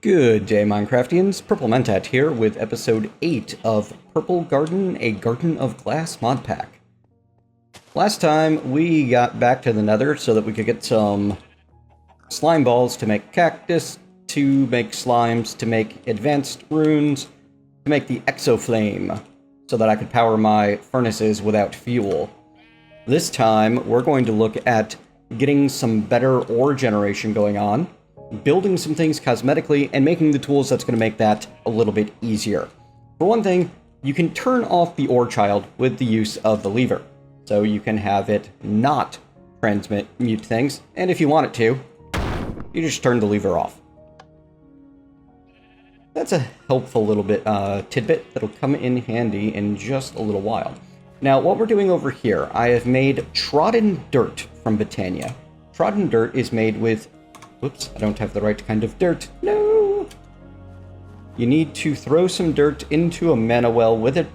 Good day, Minecraftians. PurpleMentat here with episode 8 of Purple Garden, a Garden of Glass Modpack. Last time, we got back to the Nether so that we could get some slime balls to make cactus, to make slimes, to make advanced runes, to make the exoflame, so that I could power my furnaces without fuel. This time, we're going to look at getting some better ore generation going on, building some things cosmetically, and making the tools that's going to make that a little bit easier. For one thing, you can turn off the ore child with the use of the lever. So you can have it not mute things, and if you want it to, you just turn the lever off. That's a helpful little bit tidbit that'll come in handy in just a little while. Now, what we're doing over here, I have made trodden dirt from Botania. Trodden dirt is made with... Oops, I don't have the right kind of dirt. No! You need to throw some dirt into a mana well with an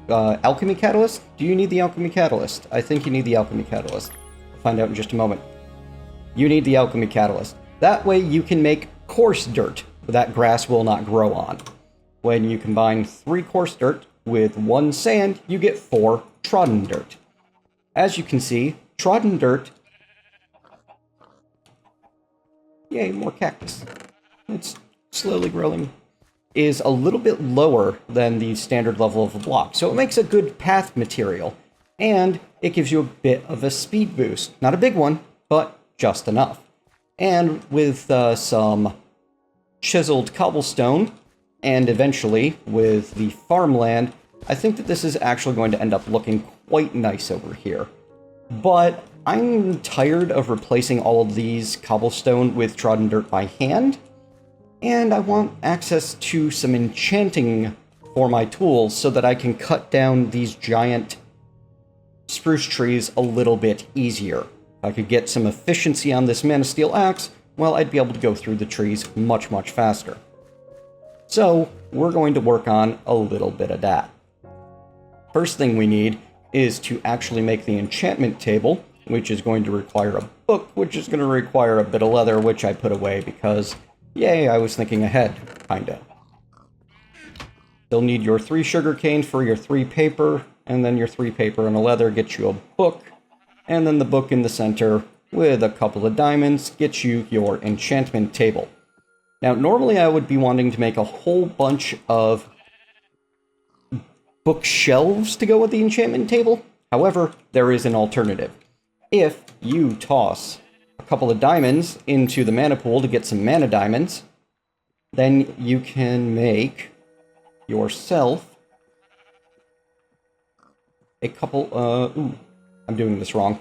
alchemy catalyst? Do you need the alchemy catalyst? I think you need the alchemy catalyst. We'll find out in just a moment. You need the alchemy catalyst. That way you can make coarse dirt that grass will not grow on. When you combine 3 coarse dirt with 1 sand, you get 4 trodden dirt. As you can see, trodden dirt... Yay, more cactus. It's slowly growing. Is a little bit lower than the standard level of a block, so it makes a good path material, and it gives you a bit of a speed boost. Not a big one, but just enough. And with some chiseled cobblestone, and eventually with the farmland, I think that this is actually going to end up looking quite nice over here. But I'm tired of replacing all of these cobblestone with trodden dirt by hand, and I want access to some enchanting for my tools so that I can cut down these giant spruce trees a little bit easier. If I could get some efficiency on this mana steel axe, well, I'd be able to go through the trees much, much faster. So, we're going to work on a little bit of that. First thing we need is to actually make the enchantment table, which is going to require a book, which is going to require a bit of leather, which I put away because, yay, I was thinking ahead, kinda. You'll need your 3 sugarcane for your 3 paper, and then your 3 paper and a leather gets you a book, and then the book in the center with a couple of diamonds gets you your enchantment table. Now, normally I would be wanting to make a whole bunch of bookshelves to go with the enchantment table. However, there is an alternative. If you toss a couple of diamonds into the mana pool to get some mana diamonds, then you can make yourself a couple, ooh, I'm doing this wrong.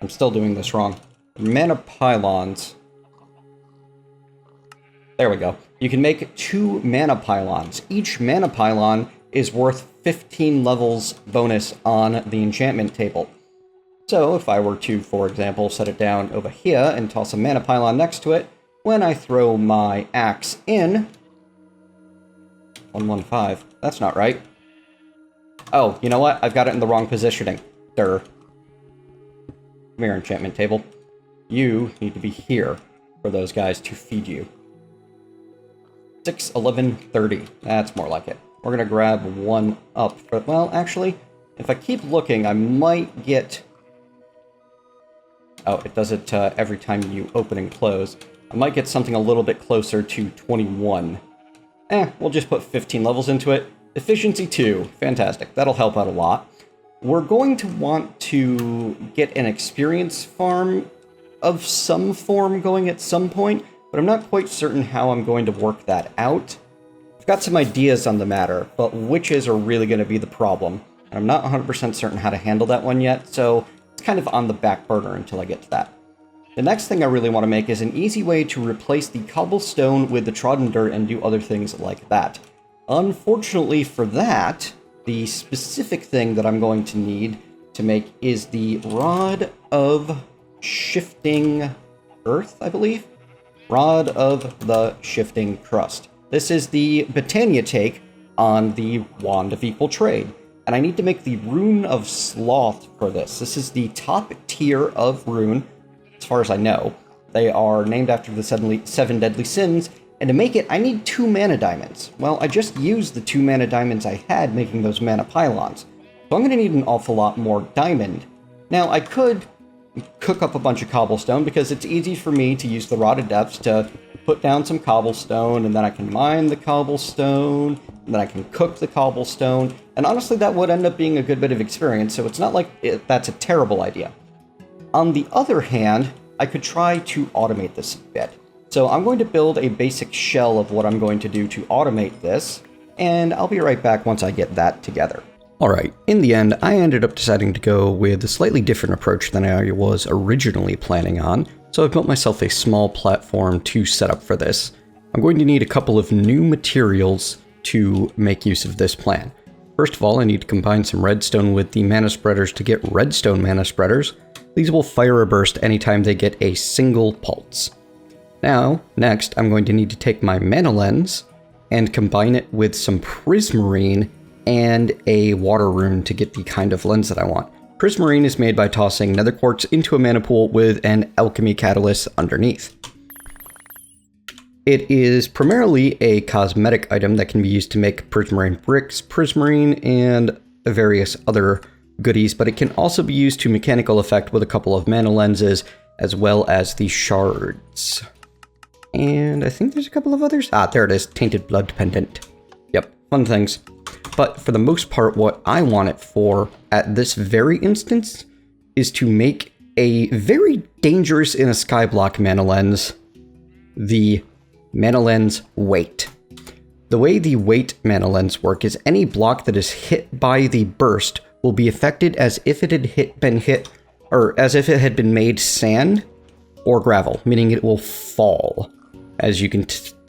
I'm still doing this wrong. Mana pylons. There we go. You can make 2 mana pylons. Each mana pylon is worth 15 levels bonus on the enchantment table. So if I were to, for example, set it down over here and toss a mana pylon next to it, when I throw my axe in... 115. That's not right. Oh, you know what? I've got it in the wrong positioning. Come here, enchantment table. You need to be here for those guys to feed you. 6, 11, 30. That's more like it. We're going to grab 1 up. Well, actually, if I keep looking, I might get... Oh, it does it every time you open and close. I might get something a little bit closer to 21. We'll just put 15 levels into it. Efficiency 2. Fantastic. That'll help out a lot. We're going to want to get an experience farm of some form going at some point, but I'm not quite certain how I'm going to work that out. I've got some ideas on the matter, but witches are really going to be the problem. I'm not 100% certain how to handle that one yet, so it's kind of on the back burner until I get to that. The next thing I really want to make is an easy way to replace the cobblestone with the trodden dirt and do other things like that. Unfortunately for that, the specific thing that I'm going to need to make is the Rod of Shifting Earth, I believe? Rod of the Shifting Crust. This is the Botania take on the Wand of Equal Trade. And I need to make the Rune of Sloth for this. This is the top tier of rune, as far as I know. They are named after the seven deadly sins, and to make it, I need 2 mana diamonds. Well, I just used the 2 mana diamonds I had making those mana pylons, so I'm going to need an awful lot more diamond. Now, I could cook up a bunch of cobblestone, because it's easy for me to use the Rotted Depths to put down some cobblestone, and then I can mine the cobblestone, and then I can cook the cobblestone, and honestly that would end up being a good bit of experience, so it's not like that's a terrible idea. On the other hand, I could try to automate this a bit. So I'm going to build a basic shell of what I'm going to do to automate this, and I'll be right back once I get that together. Alright, in the end, I ended up deciding to go with a slightly different approach than I was originally planning on, so I've built myself a small platform to set up for this. I'm going to need a couple of new materials to make use of this plan. First of all, I need to combine some redstone with the mana spreaders to get redstone mana spreaders. These will fire a burst anytime they get a single pulse. Now, next, I'm going to need to take my mana lens and combine it with some prismarine and a water rune to get the kind of lens that I want. Prismarine is made by tossing nether quartz into a mana pool with an alchemy catalyst underneath. It is primarily a cosmetic item that can be used to make prismarine bricks, prismarine, and various other goodies, but it can also be used to mechanical effect with a couple of mana lenses, as well as the shards. And I think there's a couple of others. Ah, there it is, tainted blood pendant. Yep, fun things. But for the most part, what I want it for at this very instance is to make a very dangerous in a skyblock mana lens, the mana lens weight. The way the weight mana lens work is any block that is hit by the burst will be affected as if it had as if it had been made sand or gravel, meaning it will fall. As you can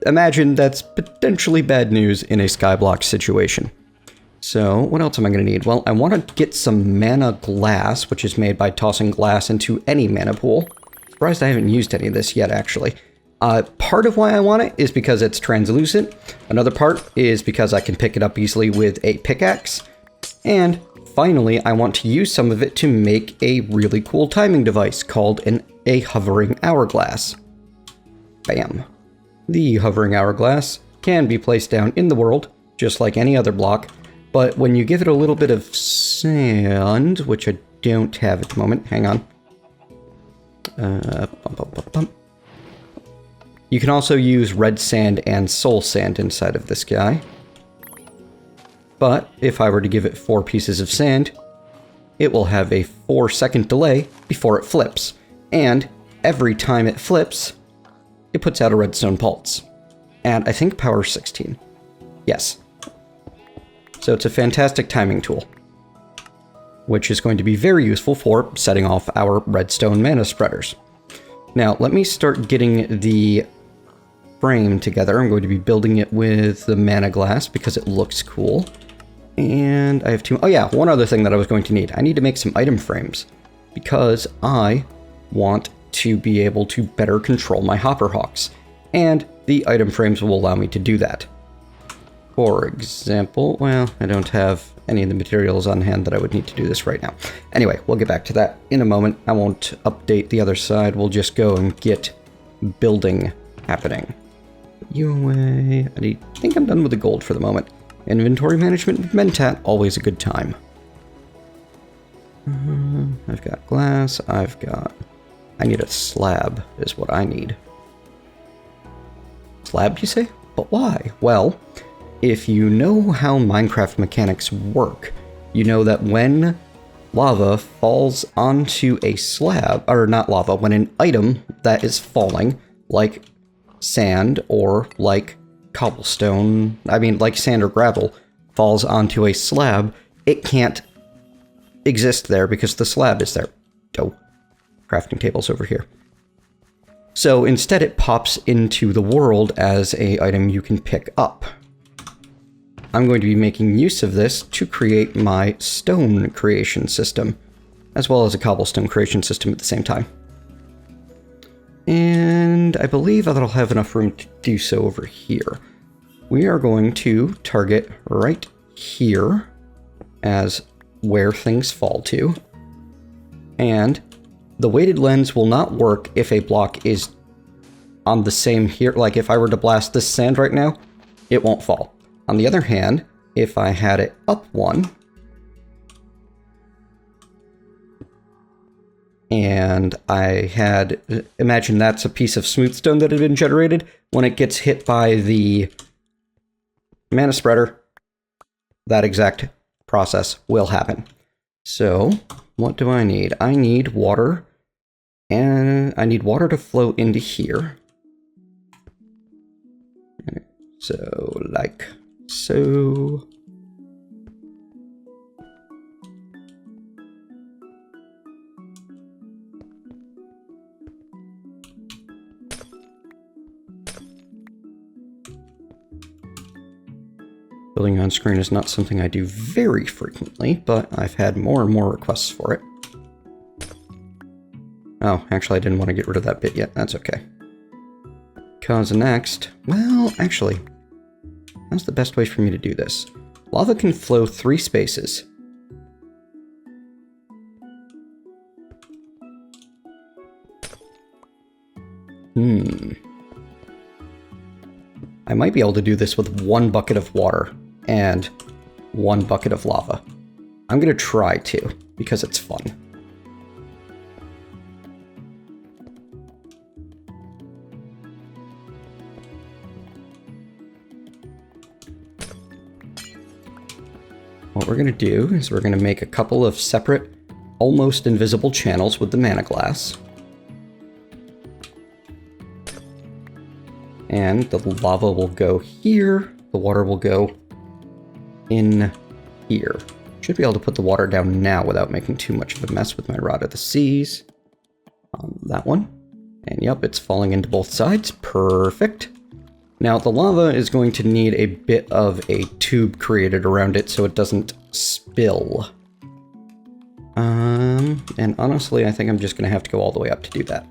imagine, that's potentially bad news in a skyblock situation. So, what else am I going to need? Well, I want to get some mana glass, which is made by tossing glass into any mana pool. Surprised I haven't used any of this yet, actually. Part of why I want it is because it's translucent. Another part is because I can pick it up easily with a pickaxe. And finally, I want to use some of it to make a really cool timing device called a hovering hourglass. Bam. The hovering hourglass can be placed down in the world, just like any other block, but when you give it a little bit of sand, which I don't have at the moment, hang on. You can also use red sand and soul sand inside of this guy. But if I were to give it 4 pieces of sand, it will have a 4-second delay before it flips. And every time it flips, it puts out a redstone pulse. And I think power 16. Yes. So it's a fantastic timing tool, which is going to be very useful for setting off our redstone mana spreaders. Now, let me start getting the frame together. I'm going to be building it with the mana glass because it looks cool. And I have two... Oh yeah, one other thing that I was going to need. I need to make some item frames because I want to be able to better control my hopper hawks. And the item frames will allow me to do that. For example, well, I don't have any of the materials on hand that I would need to do this right now. Anyway, we'll get back to that in a moment. I won't update the other side. We'll just go and get building happening. Put you away. I think I'm done with the gold for the moment. Inventory management with Mentat, always a good time. I've got glass. I need a slab is what I need. Slab, you say? But why? Well, if you know how Minecraft mechanics work, you know that when lava falls onto a slab, or not lava, when an item that is falling, like sand or like cobblestone, like sand or gravel, falls onto a slab, it can't exist there because the slab is there. Oh, crafting table's over here. So instead it pops into the world as a item you can pick up. I'm going to be making use of this to create my stone creation system, as well as a cobblestone creation system at the same time. And I believe that I'll have enough room to do so over here. We are going to target right here as where things fall to. And the weighted lens will not work if a block is on the same here. Like if I were to blast this sand right now, it won't fall. On the other hand, if I had it up one, and I had, imagine that's a piece of smooth stone that had been generated. When it gets hit by the mana spreader, that exact process will happen. So what do I need? I need water, and I need water to flow into here. So like so. Building on screen is not something I do very frequently, but I've had more and more requests for it. Oh, actually I didn't want to get rid of that bit yet. That's okay. Because next, well, actually, how's the best way for me to do this? Lava can flow 3 spaces. I might be able to do this with 1 bucket of water and 1 bucket of lava. I'm gonna try to, because it's fun. What we're gonna do is we're gonna make a couple of separate, almost invisible channels with the mana glass. And the lava will go here, the water will go in here. Should be able to put the water down now without making too much of a mess with my Rod of the Seas. On that one. And yep, it's falling into both sides. Perfect. Now the lava is going to need a bit of a tube created around it so it doesn't spill. And honestly, I think I'm just going to have to go all the way up to do that.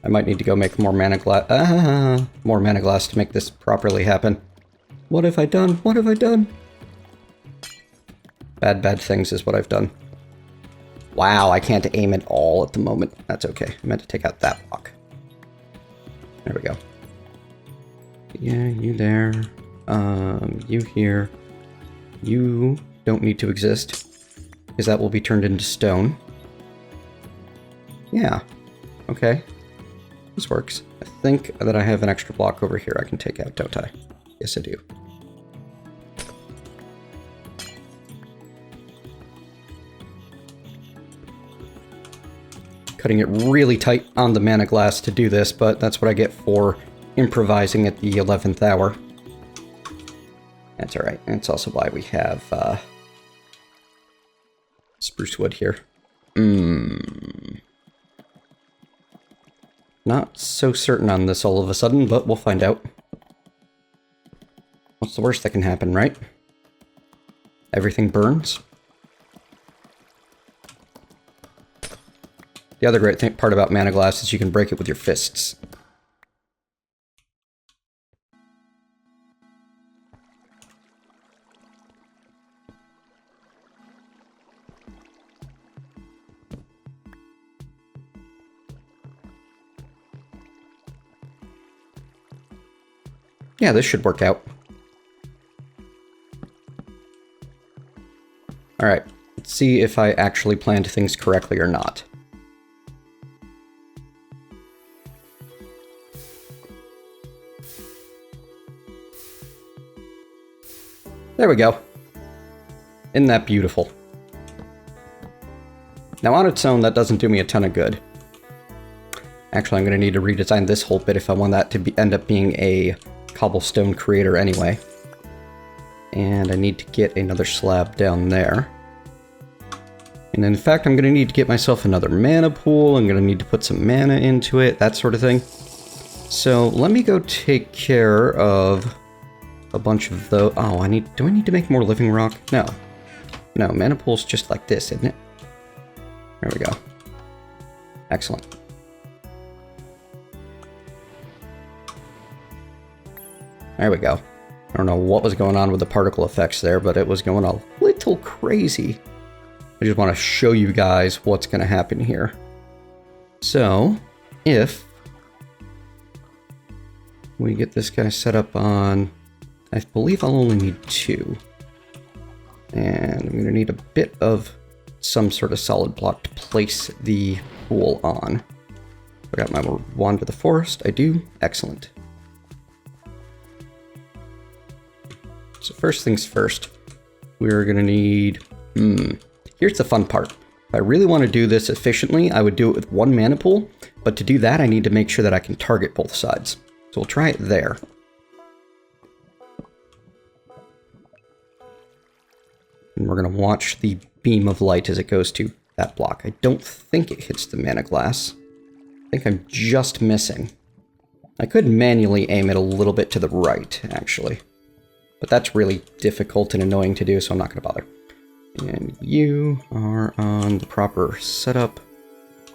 I might need to go make more mana glass to make this properly happen. What have I done? What have I done? Bad things is what I've done. Wow, I can't aim at all at the moment. That's okay. I meant to take out that block. There we go. Yeah, you there. You here. You don't need to exist, because that will be turned into stone. Yeah. Okay. This works. I think that I have an extra block over here I can take out, don't I? Yes, I do. Cutting it really tight on the mana glass to do this, but that's what I get for improvising at the 11th hour. That's alright. That's also why we have spruce wood here. Not so certain on this all of a sudden, but we'll find out. What's the worst that can happen, right? Everything burns. The other great part about mana glass is you can break it with your fists. Yeah, this should work out. Alright, let's see if I actually planned things correctly or not. There we go. Isn't that beautiful? Now on its own, that doesn't do me a ton of good. Actually, I'm going to need to redesign this whole bit if I want that to end up being a cobblestone creator anyway. And I need to get another slab down there. And in fact, I'm going to need to get myself another mana pool. I'm going to need to put some mana into it, that sort of thing. So let me go take care of a bunch of those. Oh, do I need to make more living rock? No. No, mana pool's just like this, isn't it? There we go. Excellent. There we go. I don't know what was going on with the particle effects there, but it was going a little crazy. I just want to show you guys what's going to happen here. So, if we get this guy set up on, I believe I'll only need 2. And I'm going to need a bit of some sort of solid block to place the pool on. I got my wand of the forest. I do. Excellent. So first things first, we're going to need... Here's the fun part. If I really want to do this efficiently, I would do it with 1 mana pool. But to do that, I need to make sure that I can target both sides. So we'll try it there. And we're going to watch the beam of light as it goes to that block. I don't think it hits the mana glass. I think I'm just missing. I could manually aim it a little bit to the right, actually. But that's really difficult and annoying to do, so I'm not going to bother. And you are on the proper setup.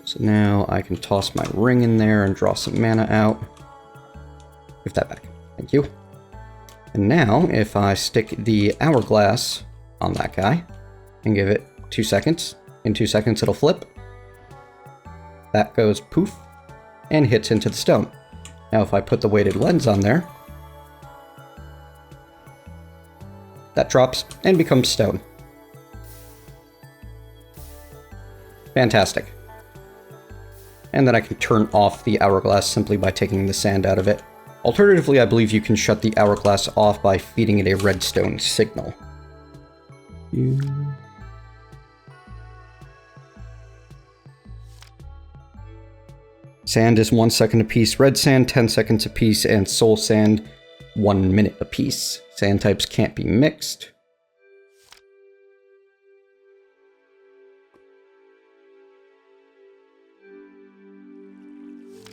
So now I can toss my ring in there and draw some mana out. Give that back. Thank you. And now, if I stick the hourglass on that guy and give it 2 seconds, in 2 seconds it'll flip. That goes poof and hits into the stone. Now if I put the weighted lens on there, that drops and becomes stone. Fantastic. And then I can turn off the hourglass simply by taking the sand out of it. Alternatively, I believe you can shut the hourglass off by feeding it a redstone signal. Sand is 1 second apiece, red sand 10 seconds apiece, and soul sand 1 minute apiece. Sand types can't be mixed.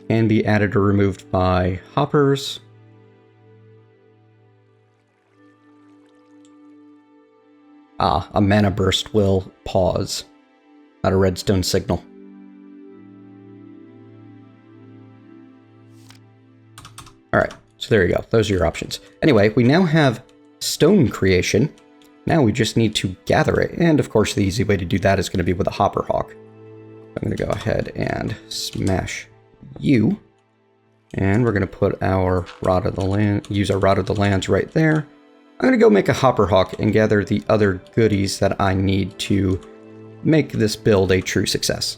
Can be added or removed by hoppers. A mana burst will pause, not a redstone signal. Alright, so there you go. Those are your options. Anyway, we now have stone creation. Now we just need to gather it. And of course, the easy way to do that is going to be with a hopper hawk. I'm going to go ahead and smash you. And we're going to put our Rod of the Land, use our Rod of the Lands right there. I'm going to go make a hopper hawk and gather the other goodies that I need to make this build a true success.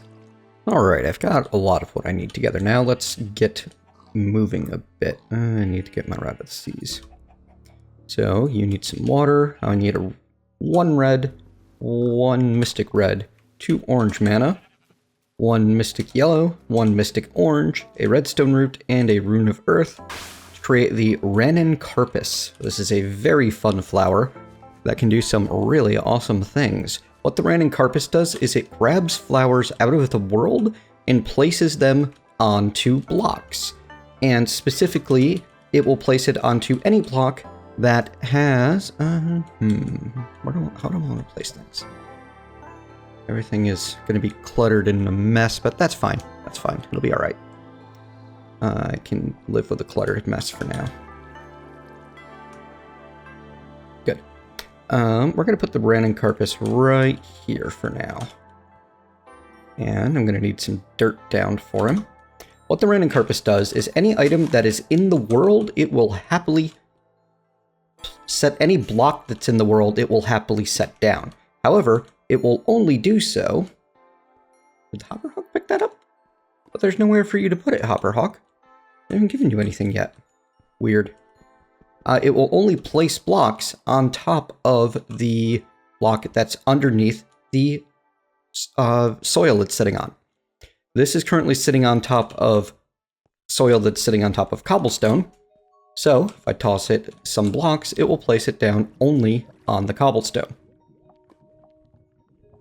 Alright, I've got a lot of what I need together now. Let's get moving a bit. I need to get my Rod of the Seas. So, you need some water. I need 1 red, 1 mystic red, 2 orange mana, 1 mystic yellow, 1 mystic orange, a redstone root, and a rune of earth to create the Ranunculus. This is a very fun flower that can do some really awesome things. What the Ranunculus does is it grabs flowers out of the world and places them onto blocks. And specifically, it will place it onto any block that has... how do I want to place things? Everything is going to be cluttered and a mess, but that's fine. That's fine. It'll be alright. I can live with a cluttered mess for now. Good. We're going to put the Ranunculus right here for now. And I'm going to need some dirt down for him. What the Ranunculus does is any item that is in the world, it will happily set any block that's in the world, it will happily set down. However, it will only do so... Did Hopperhawk pick that up? But there's nowhere for you to put it, Hopperhawk. I haven't given you anything yet. Weird. It will only place blocks on top of the block that's underneath the soil it's sitting on. This is currently sitting on top of soil that's sitting on top of cobblestone. So, if I toss it some blocks, it will place it down only on the cobblestone.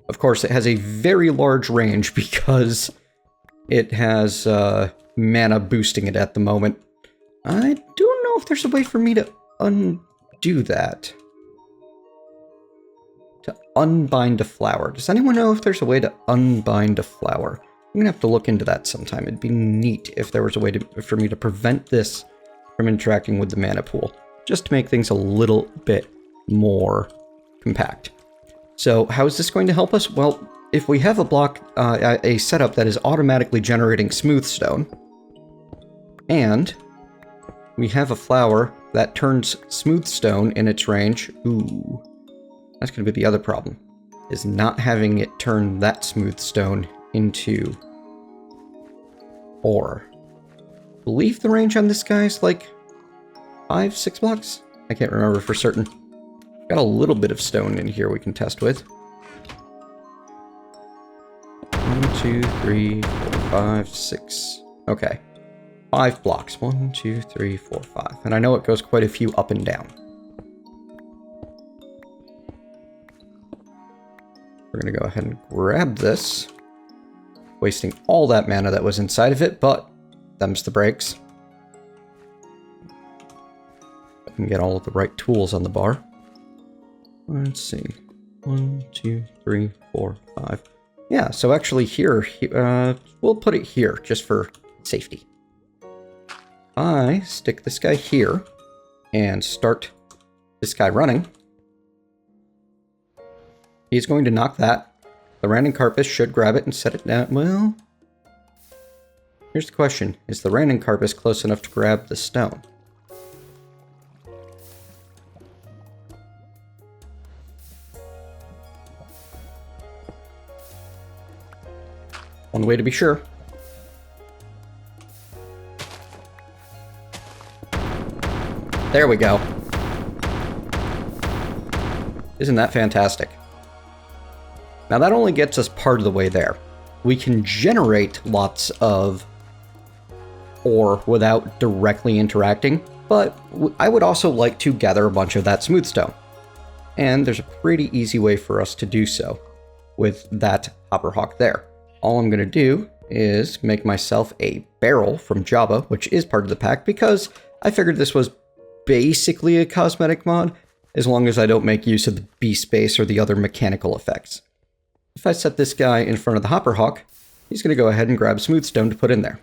Of course, it has a very large range because it has mana boosting it at the moment. I don't know if there's a way for me to undo that. To unbind a flower. Does anyone know if there's a way to unbind a flower? I'm going to have to look into that sometime. It'd be neat if there was a way for me to prevent this from interacting with the mana pool, just to make things a little bit more compact. So how is this going to help us? Well, if we have a block, a setup that is automatically generating smooth stone, and we have a flower that turns smooth stone in its range, ooh, that's going to be the other problem, is not having it turn that smooth stone into ore. I believe the range on this guy is like 5-6 blocks? I can't remember for certain. Got a little bit of stone in here we can test with. 1, 2, 3, 4, 5, 6. Okay. 5 blocks. 1, 2, 3, 4, 5. And I know it goes quite a few up and down. We're going to go ahead and grab this. Wasting all that mana that was inside of it, but them's the breaks. I can get all of the right tools on the bar. Let's see. 1, 2, 3, 4, 5. Yeah, so actually here, we'll put it here just for safety. I stick this guy here and start this guy running. He's going to knock that. The random carpus should grab it and set it down. Well, here's the question. Is the random carpus close enough to grab the stone? One way to be sure. There we go. Isn't that fantastic? Now that only gets us part of the way there. We can generate lots of ore without directly interacting, but I would also like to gather a bunch of that smooth stone. And there's a pretty easy way for us to do so with that hopper hawk there. All I'm going to do is make myself a barrel from Java, which is part of the pack, because I figured this was basically a cosmetic mod, as long as I don't make use of the bee space or the other mechanical effects. If I set this guy in front of the hopper hawk, he's going to go ahead and grab smooth stone to put in there.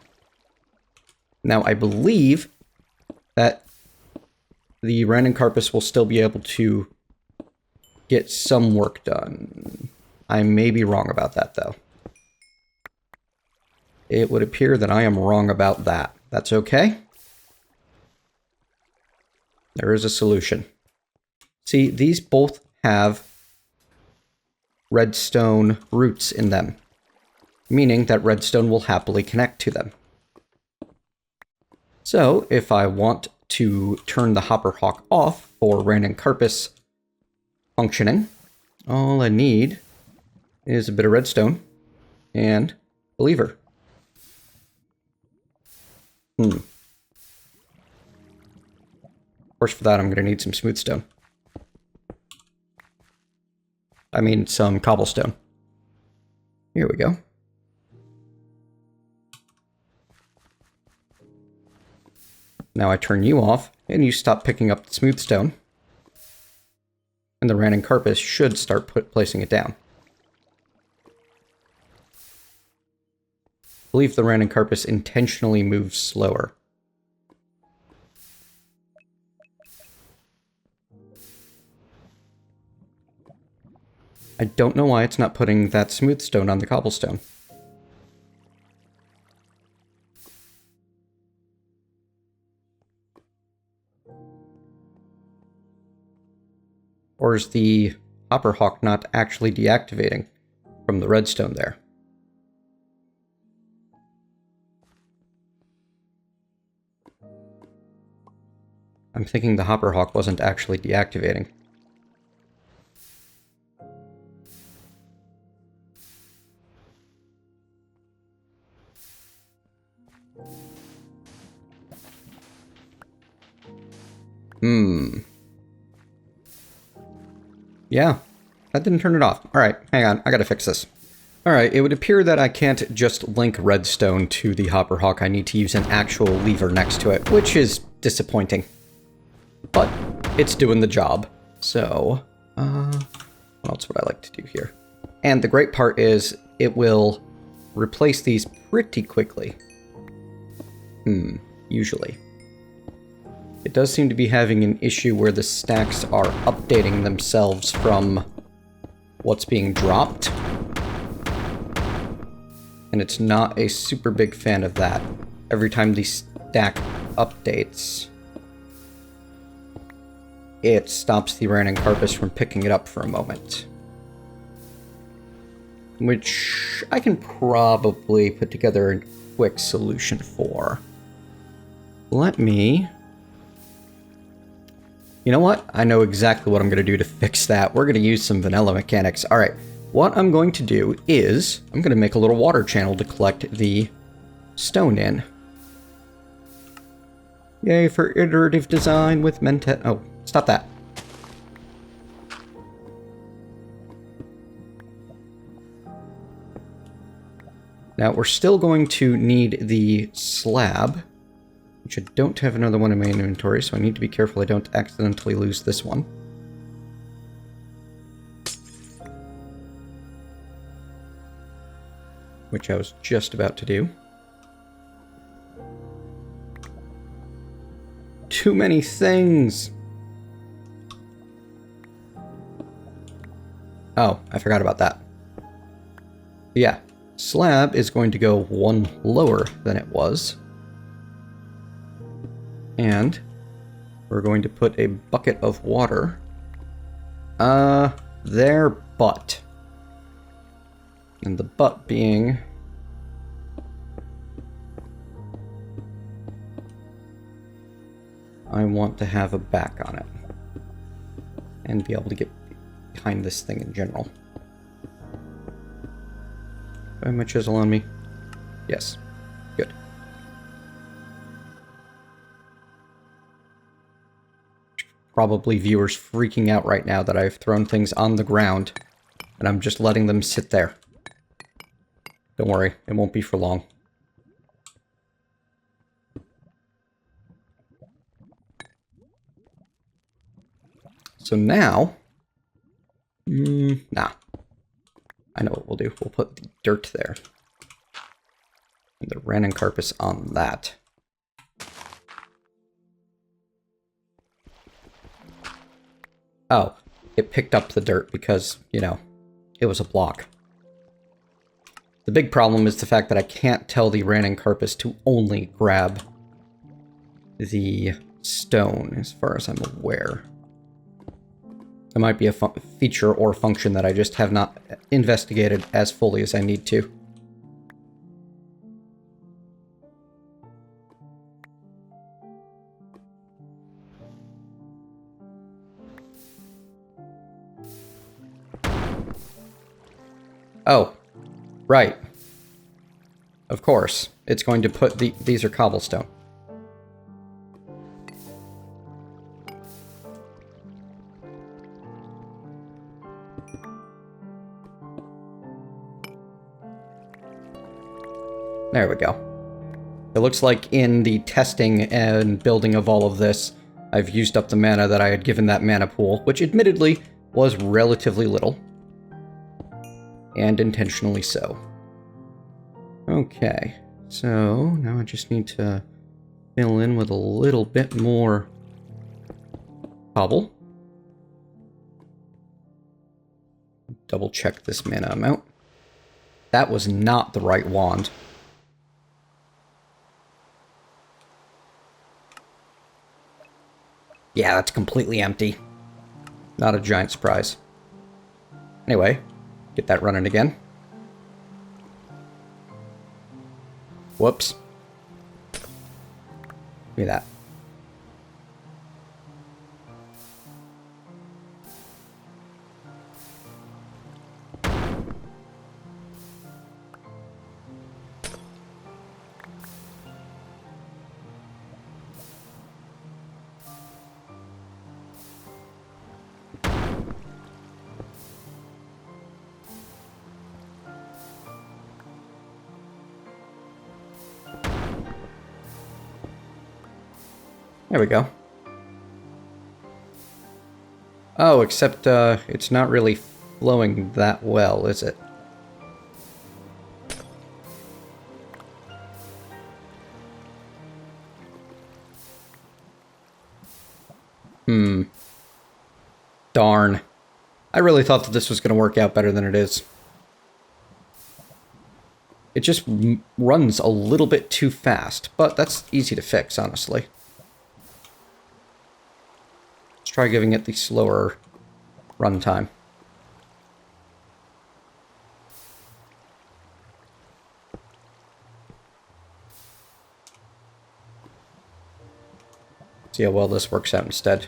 Now I believe that the random carpus will still be able to get some work done. I may be wrong about that, though. It would appear that I am wrong about that. That's okay. There is a solution. See, these both have redstone roots in them, meaning that redstone will happily connect to them. So, if I want to turn the hopper hawk off for random carpus functioning, all I need is a bit of redstone and a lever. Of course, for that, I'm going to need some smooth stone. I mean, some cobblestone. Here we go. Now I turn you off, and you stop picking up the smooth stone. And the random carpus should start placing it down. I believe the random carpus intentionally moves slower. I don't know why it's not putting that smooth stone on the cobblestone. Or is the hopper hawk not actually deactivating from the redstone there? I'm thinking the hopper hawk wasn't actually deactivating. Yeah, that didn't turn it off. Alright, hang on, I gotta fix this. Alright, it would appear that I can't just link redstone to the hopper hawk. I need to use an actual lever next to it, which is disappointing. But it's doing the job. So, what else would I like to do here? And the great part is it will replace these pretty quickly. Usually. It does seem to be having an issue where the stacks are updating themselves from what's being dropped. And it's not a super big fan of that. Every time the stack updates, it stops the Ranencarpus from picking it up for a moment. Which I can probably put together a quick solution for. Let me... You know what? I know exactly what I'm going to do to fix that. We're going to use some vanilla mechanics. Alright, what I'm going to do is I'm going to make a little water channel to collect the stone in. Yay for iterative design with Mentat. Oh, stop that. Now, we're still going to need the slab, which I don't have another one in my inventory, so I need to be careful I don't accidentally lose this one. Which I was just about to do. Too many things! Oh, I forgot about that. Yeah, slab is going to go one lower than it was. And we're going to put a bucket of water their butt. And the butt being I want to have a back on it and be able to get behind this thing in general. Do I have my chisel on me? Yes. Good. Probably viewers freaking out right now that I've thrown things on the ground and I'm just letting them sit there. Don't worry, it won't be for long. So now... nah. I know what we'll do. We'll put the dirt there. And the Ranencarpus on that. Oh, it picked up the dirt because, you know, it was a block. The big problem is the fact that I can't tell the Ranencarpus to only grab the stone, as far as I'm aware. There might be a feature or function that I just have not investigated as fully as I need to. Oh, right. Of course. It's going to put these are cobblestone. There we go. It looks like in the testing and building of all of this, I've used up the mana that I had given that mana pool, which admittedly was relatively little. And intentionally so. Okay, so now I just need to fill in with a little bit more cobble. Double check this mana amount. That was not the right wand. Yeah, that's completely empty. Not a giant surprise. Anyway, get that running again. Whoops. Give me that. There we go. Oh, except, it's not really flowing that well, is it? Darn. I really thought that this was going to work out better than it is. It just runs a little bit too fast, but that's easy to fix, honestly. Let's try giving it the slower run time. See how well this works out instead.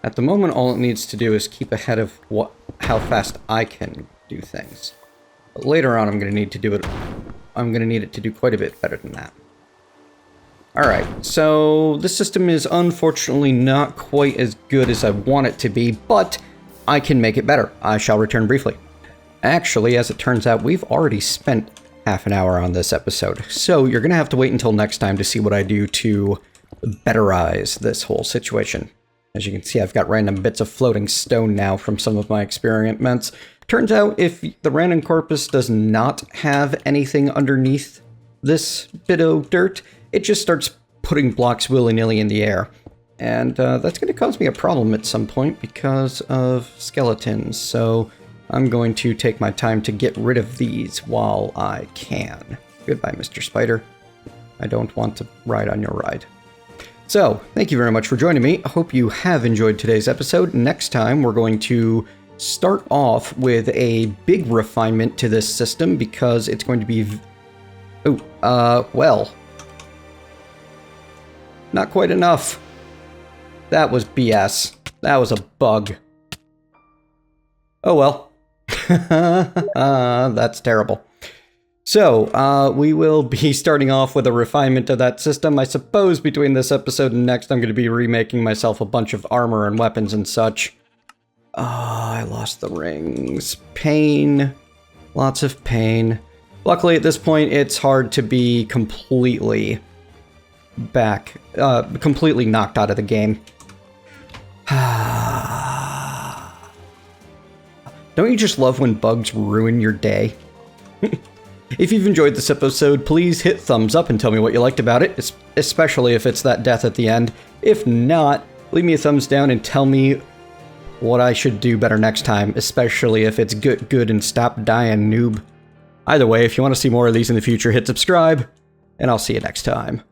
At the moment, all it needs to do is keep ahead of how fast I can do things. But later on, I'm going to need it to do quite a bit better than that. Alright, so this system is unfortunately not quite as good as I want it to be, but I can make it better. I shall return briefly. Actually, as it turns out, we've already spent half an hour on this episode, so you're going to have to wait until next time to see what I do to betterize this whole situation. As you can see, I've got random bits of floating stone now from some of my experiments. Turns out, if the random corpus does not have anything underneath this bit of dirt, it just starts putting blocks willy-nilly in the air. And that's going to cause me a problem at some point because of skeletons, so I'm going to take my time to get rid of these while I can. Goodbye, Mr. Spider. I don't want to ride on your ride. So, thank you very much for joining me. I hope you have enjoyed today's episode. Next time, we're going to start off with a big refinement to this system because it's going to be... well... not quite enough. That was BS. That was a bug. Oh well. That's terrible. So, we will be starting off with a refinement of that system. I suppose between this episode and next, I'm going to be remaking myself a bunch of armor and weapons and such. I lost the rings. Pain. Lots of pain. Luckily, at this point, it's hard to be completely completely knocked out of the game. Don't you just love when bugs ruin your day? If you've enjoyed this episode, please hit thumbs up and tell me what you liked about it, especially if it's that death at the end. If not, leave me a thumbs down and tell me what I should do better next time, especially if it's good and stop dying, noob. Either way, if you want to see more of these in the future, hit subscribe, and I'll see you next time.